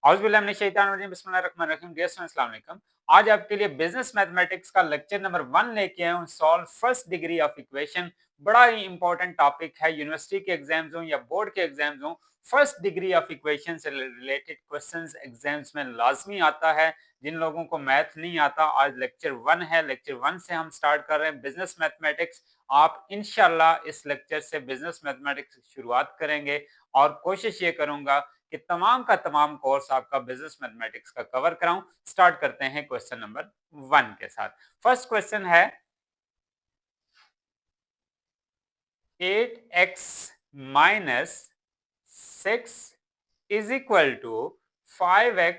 बिस्मिल्लाहिर्रहमानिर्रहीम। Dear students, अस्सलाम वालेकुम। आज आपके लिए बिजनेस मैथमेटिक्स का लेक्चर नंबर 1 लेके आया हूँ, solve first degree of equation. बड़ा ही इंपॉर्टेंट टॉपिक है, यूनिवर्सिटी के एग्जाम्स हो या बोर्ड के एग्जाम्स हो, फर्स्ट डिग्री ऑफ इक्वेशन से रिलेटेड क्वेश्चंस एग्जाम्स में लाजमी आता है। जिन लोगों को मैथ नहीं आता, आज लेक्चर 1 है, लेक्चर 1 से हम स्टार्ट कर रहे हैं बिजनेस मैथमेटिक्स। आप इंशाल्लाह इस लेक्चर से बिजनेस मैथमेटिक्स की शुरुआत करेंगे और कोशिश ये करूंगा कि तमाम का तमाम कोर्स आपका बिजनेस मैथमेटिक्स का कवर कराऊं। स्टार्ट करते हैं क्वेश्चन नंबर 1 के साथ। फर्स्ट क्वेश्चन है 8x minus 6 is equal to 5x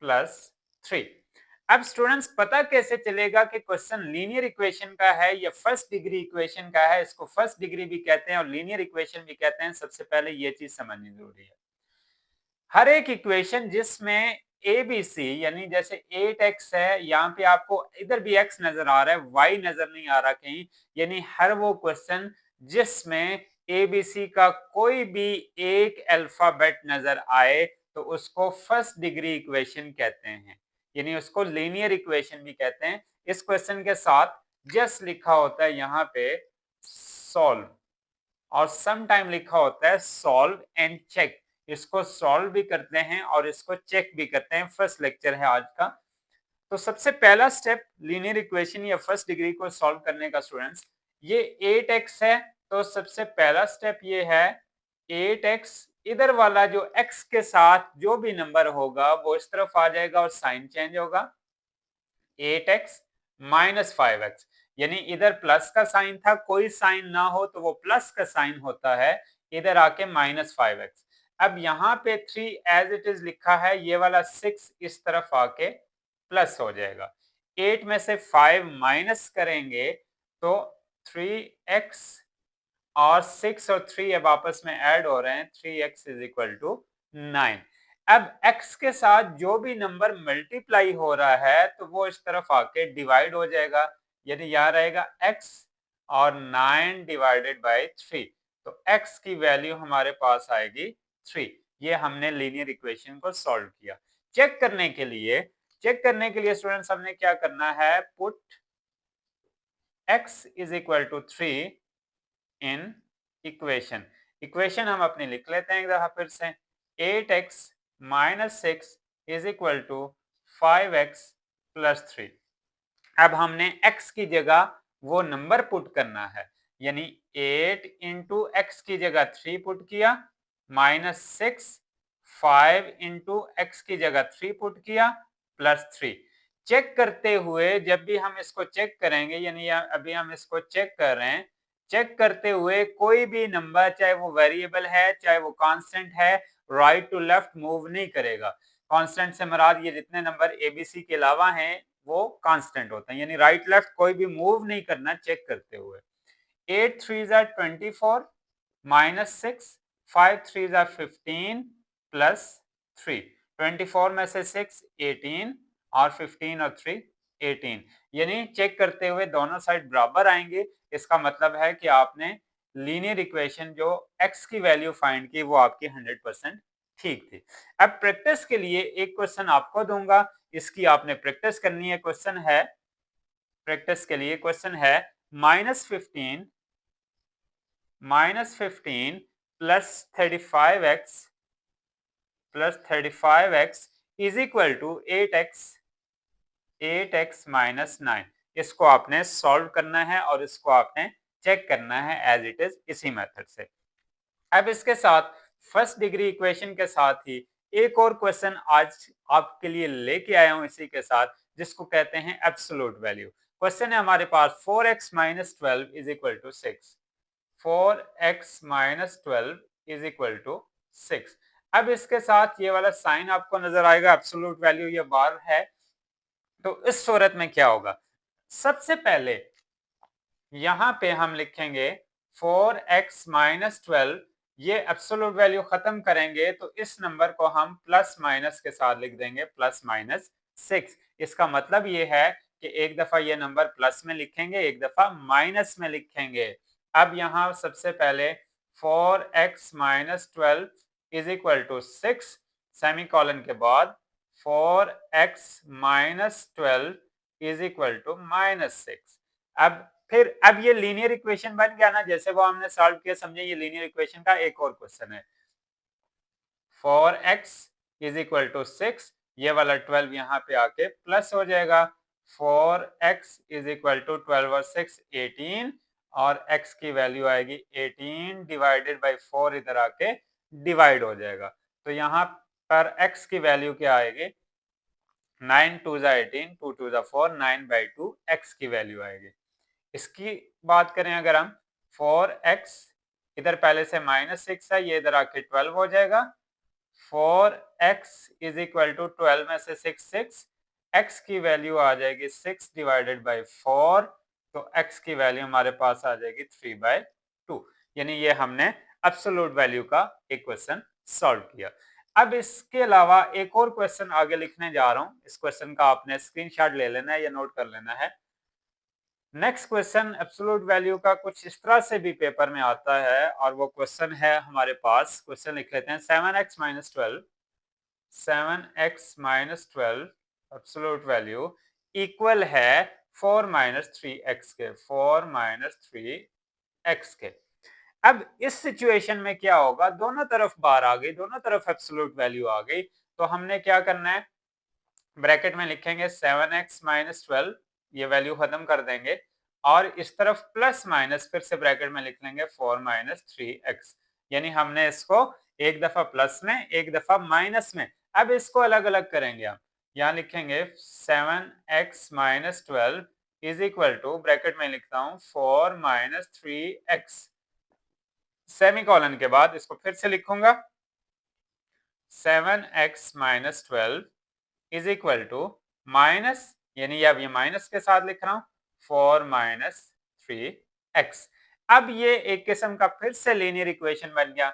plus 3। अब स्टूडेंट्स, पता कैसे चलेगा कि क्वेश्चन लीनियर इक्वेशन का है या फर्स्ट डिग्री इक्वेशन का है? इसको फर्स्ट डिग्री भी कहते हैं और लीनियर इक्वेशन भी कहते हैं। सबसे पहले ये चीज समझनी जरूरी है। हर एक इक्वेशन जिसमें ए बी सी, यानी जैसे 8x है, यहाँ पे आपको इधर भी x नजर आ रहा है, y नजर नहीं आ रहा कहीं, यानी हर वो क्वेश्चन जिसमें ए बी सी का कोई भी एक अल्फाबेट नजर आए तो उसको फर्स्ट डिग्री इक्वेशन कहते हैं, यानी उसको लीनियर इक्वेशन भी कहते हैं। इस क्वेश्चन के साथ जस्ट लिखा होता है यहाँ पे सॉल्व, और सम टाइम लिखा होता है सॉल्व एंड चेक। इसको सॉल्व भी करते हैं और इसको चेक भी करते हैं। फर्स्ट लेक्चर है आज का। तो सबसे पहला स्टेप लीनियर इक्वेशन या फर्स्ट डिग्री को सॉल्व करने का स्टूडेंट्स, ये 8x है, तो सबसे पहला स्टेप ये है 8x, इधर वाला जो x के साथ जो भी नंबर होगा वो इस तरफ आ जाएगा और साइन चेंज होगा। 8x माइनस 5x, यानी इधर प्लस का साइन था, कोई साइन ना हो तो वो प्लस का साइन होता है, इधर आके माइनस 5x। अब यहाँ पे 3 एज इट इज लिखा है, ये वाला 6 इस तरफ आके प्लस हो जाएगा। 8 में से 5 माइनस करेंगे तो 3x, और 6 और 3 अब आपस में ऐड हो रहे हैं, 3x इज इक्वल टू 9। अब x के साथ जो भी नंबर मल्टीप्लाई हो रहा है तो वो इस तरफ आके डिवाइड हो जाएगा, यानी यहाँ रहेगा x और 9 डिवाइडेड बाय 3, तो x की वैल्यू हमारे पास आएगी 3। ये हमने लीनियर इक्वेशन को सॉल्व किया। चेक करने के लिए स्टूडेंट्स हमने क्या करना है, put x is equal to 3 in equation हम अपनी लिख लेते हैं एक दफा फिर से। 8x minus 6 is equal to 5x plus 3। अब हमने x की जगह वो नंबर पुट करना है, यानी 8 इंटू एक्स की जगह 3 पुट किया, माइनस 6, 5 इंटू एक्स की जगह 3 पुट किया, प्लस 3। चेक करते हुए जब भी हम इसको चेक करेंगे, यानी अभी हम इसको चेक कर रहे हैं, चेक करते हुए कोई भी नंबर, चाहे वो वेरिएबल है चाहे वो कांस्टेंट है, राइट टू लेफ्ट मूव नहीं करेगा। कांस्टेंट से मुराद ये जितने नंबर एबीसी के अलावा हैं वो कांस्टेंट होते हैं, यानी राइट लेफ्ट कोई भी मूव नहीं करना चेक करते हुए। 8 3s are 24 minus 6, 5 3s are 15 plus 3। 24 में से 6 18 और 15 और 3 18, यानी चेक करते हुए दोनों साइड बराबर आएंगे। इसका मतलब है कि आपने लीनियर इक्वेशन जो x की वैल्यू फाइंड की वो आपकी 100% ठीक थी। अब प्रैक्टिस के लिए एक क्वेश्चन आपको दूंगा, इसकी आपने प्रैक्टिस करनी है। प्रैक्टिस के लिए क्वेश्चन है -15 plus 35x is equal to 8x minus 9। इसको आपने सॉल्व करना है और इसको आपने चेक करना है एज इट इज इसी मेथड से। अब इसके साथ फर्स्ट डिग्री इक्वेशन के साथ ही एक और क्वेश्चन आज आपके लिए लेके आया हूं इसी के साथ, जिसको कहते हैं एब्सोल्यूट वैल्यू। क्वेश्चन है हमारे पास 4x minus 12 is equal to 6। 4x minus 12 is equal to 6। अब इसके साथ ये वाला साइन आपको नजर आएगा, एब्सोल्यूट वैल्यू ये बार है। तो इस सूरत में क्या होगा, सबसे पहले यहां पे हम लिखेंगे 4x माइनस 12, ये एब्सोल्यूट वैल्यू खत्म करेंगे तो इस नंबर को हम प्लस माइनस के साथ लिख देंगे, प्लस माइनस 6। इसका मतलब ये है कि एक दफा ये नंबर प्लस में लिखेंगे, एक दफा माइनस में लिखेंगे। अब यहाँ सबसे पहले 4x minus 12 is equal to 6 semicolon के बाद 4x minus 12 is equal to -6। अब ये लीनियर इक्वेशन बन गया ना, जैसे वो हमने सॉल्व किया, समझे ये लीनियर इक्वेशन का एक और क्वेश्चन है। 4x इज इक्वल टू 6, ये वाला 12 यहाँ पे आके प्लस हो जाएगा। 4x इज इक्वल टू 12 और 6 18, और x की वैल्यू आएगी 18 डिवाइडेड बाई 4, इधर आके डिवाइड हो जाएगा। तो यहाँ पर x की वैल्यू क्या आएगी, 9 2 18, 2 2 4, 9/2 x की वैल्यू आएगी। इसकी बात करें अगर हम, 4x इधर पहले से -6 है, ये इधर आके 12 हो जाएगा। 4x इज इक्वल टू 12 में से 6 x की वैल्यू आ जाएगी 6 डिवाइडेड बाई 4, तो x की वैल्यू हमारे पास आ जाएगी 3/2। यानी ये हमने एब्सोल्यूट वैल्यू का एक क्वेश्चन सॉल्व किया। अब इसके अलावा एक और क्वेश्चन आगे लिखने जा रहा हूं। इस क्वेश्चन का आपने स्क्रीनशॉट ले लेना है या नोट कर लेना है। नेक्स्ट क्वेश्चन एब्सोल्यूट वैल्यू का कुछ इस तरह से भी पेपर में आता है, और वो क्वेश्चन है हमारे पास, क्वेश्चन लिख लेते हैं 7x minus 12, 7x minus 12 absolute value equal है 4 माइनस 3x के, 4 माइनस 3x के। अब इस सिचुएशन में क्या होगा, दोनों तरफ बार आ गई, दोनों तरफ एब्सोल्यूट वैल्यू आ गई, तो हमने क्या करना है, ब्रैकेट में लिखेंगे 7x माइनस 12, ये वैल्यू खत्म कर देंगे, और इस तरफ प्लस माइनस फिर से ब्रैकेट में लिख लेंगे 4 माइनस 3x। यानी हमने इसको एक दफा प्लस में, एक दफा माइनस में। अब इसको अलग अलग करेंगे हम, यहाँ लिखेंगे 7x minus 12 is equal to, bracket में लिखता हूं 4 माइनस 3x, सेमीकोलन के बाद इसको फिर से लिखूंगा 7x minus 12 is equal to minus, यानी अब ये माइनस के साथ लिख रहा हूं 4 माइनस 3x। अब ये एक किस्म का फिर से लीनियर इक्वेशन बन गया।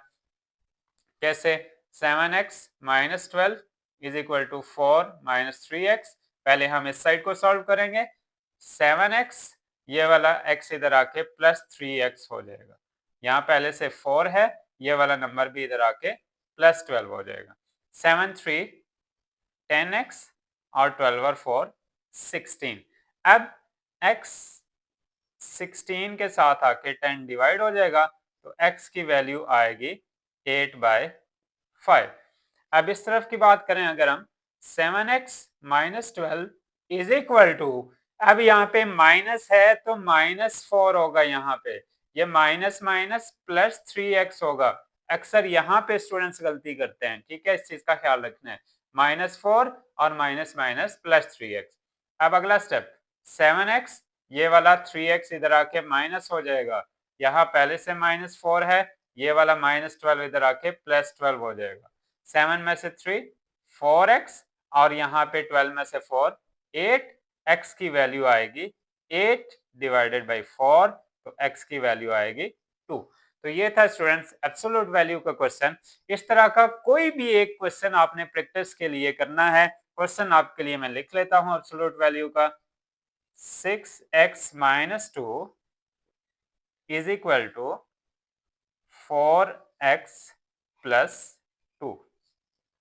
कैसे, 7x minus 12 is equal to 4 minus 3x। पहले हम इस साइड को सॉल्व करेंगे, 7x, ये वाला x इधर आके प्लस 3x हो जाएगा। यहाँ पहले से 4 है, ये वाला नंबर भी इधर आके प्लस 12 हो जाएगा। 7 3 10x और 12 और 4 16। अब x 16 के साथ आके 10 डिवाइड हो जाएगा, तो x की वैल्यू आएगी 8/5। अब इस तरफ की बात करें अगर हम, 7x minus 12 is equal to, अब यहाँ पे माइनस है तो -4 होगा, यहाँ पे ये माइनस माइनस प्लस 3x होगा। अक्सर यहाँ पे स्टूडेंट्स गलती करते हैं, ठीक है, इस चीज का ख्याल रखना है। -4 और माइनस माइनस प्लस 3x। अब अगला स्टेप, 7x, ये वाला 3x इधर आके माइनस हो जाएगा, यहाँ पहले से -4 है, ये वाला -12 इधर आके +12 हो जाएगा। 7 में से 3 4x, और यहाँ पे 12 में से 4 8, x की वैल्यू आएगी 8 डिवाइडेड बाई 4, तो x की वैल्यू आएगी 2। तो ये था स्टूडेंट्स एब्सोल्यूट वैल्यू का क्वेश्चन। इस तरह का कोई भी एक क्वेश्चन आपने प्रैक्टिस के लिए करना है। क्वेश्चन आपके लिए मैं लिख लेता हूं एब्सोल्यूट वैल्यू का, 6x minus 2 is equal to 4x plus 2।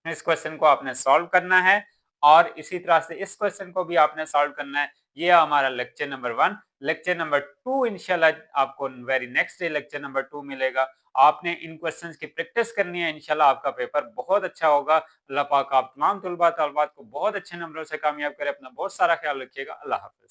इस क्वेश्चन को आपने सॉल्व करना है, और इसी तरह से इस क्वेश्चन को भी आपने सॉल्व करना है। ये हमारा लेक्चर नंबर 1। लेक्चर नंबर 2 इंशाल्लाह आपको very next day lecture number 2 मिलेगा। आपने इन क्वेश्चंस की प्रैक्टिस करनी है, इंशाल्लाह आपका पेपर बहुत अच्छा होगा। अल्लाह पाक आप तमाम तुलबा तलबात को बहुत अच्छे नंबरों से कामयाब करे। अपना बहुत सारा ख्याल रखिएगा। अल्लाह हाफिज।